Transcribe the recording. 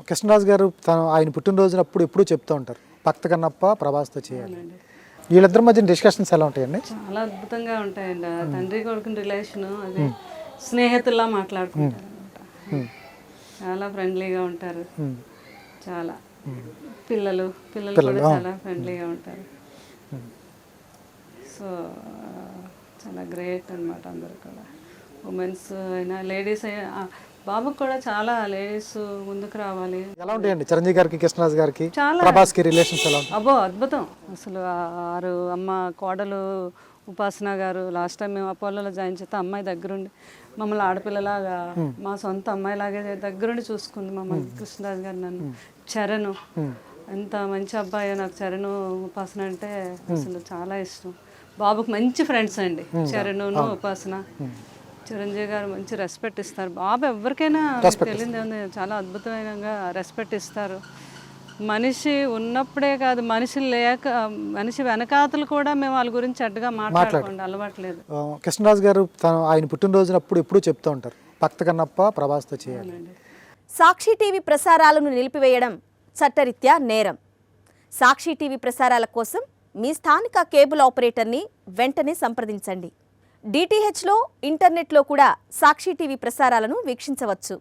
కృష్ణరాజు గారు ఆయన పుట్టినరోజునప్పుడు ఎప్పుడూ చెప్తూ ఉంటారు, భక్త కన్నప్ప ప్రభాస్తో చేయాలి. వీళ్ళిద్దరి మధ్య డిస్కషన్స్ ఎలా ఉంటాయండి? చాలా అద్భుతంగా ఉంటాయండి. తండ్రి కొడుకుని రిలేషను అది స్నేహితుల్లా మాట్లాడుకుంటారు అనమాట. చాలా ఫ్రెండ్లీగా ఉంటారు. చాలా పిల్లలు కూడా చాలా ఫ్రెండ్లీగా ఉంటారు. సో చాలా గ్రేట్ అనమాట. అందరూ కూడా ఉమెన్స్ అయినా లేడీస్ అయినా, బాబుకి కూడా చాలా లేడీస్ ముందుకు రావాలి. ఎలా ఉంటాయండి చిరంజీవి గారికి కృష్ణరాజు గారికి చాలా ప్రభాస్కి రిలేషన్స్ ఎలా ఉంటాయి? అబ్బో అద్భుతం. అసలు ఆరు అమ్మ కోడలు ఉపాసన గారు లాస్ట్ టైం మేము అపోలోలో జాయిన్ చేస్తే అమ్మాయి దగ్గరుండి మమ్మల్ని ఆడపిల్లలాగా మా సొంత అమ్మాయిలాగే దగ్గరుండి చూసుకుంది మమ్మల్ని. కృష్ణరాజు గారు నన్ను చరణ్ ఎంత మంచి అబ్బాయి. నాకు చరణ్ ఉపాసన అంటే అసలు చాలా ఇష్టం. బాబుకి మంచి ఫ్రెండ్స్ అండి చరణ్ ఉపాసన. చిరంజీవి గారు మంచి రెస్పెక్ట్ ఇస్తారు. బాబు ఎవరికైనా తెలియదు, చాలా అద్భుతమైన రెస్పెక్ట్ ఇస్తారు. మనిషి ఉన్నప్పుడే కాదు, మనిషి వెనకాతలు కూడా మేము వాళ్ళ గురించి చెడ్డగా మాట్లాడుకోండి అలవాట్లేదు. కృష్ణరాజు గారు ఆయన పుట్టినరోజునప్పుడు ఎప్పుడూ చెప్తూ ఉంటారు, భక్త కన్నప్ప ప్రభాస్తో చేయాలి. సాక్షి టీవీ ప్రసారాలను నిలిపివేయడం చట్టరీత్యా నేరం. సాక్షి టీవీ ప్రసారాల కోసం మీ స్థానిక కేబుల్ ఆపరేటర్ని వెంటనే సంప్రదించండి. డిటిహెచ్లో, ఇంటర్నెట్లో కూడా సాక్షి టీవీ ప్రసారాలను వీక్షించవచ్చు.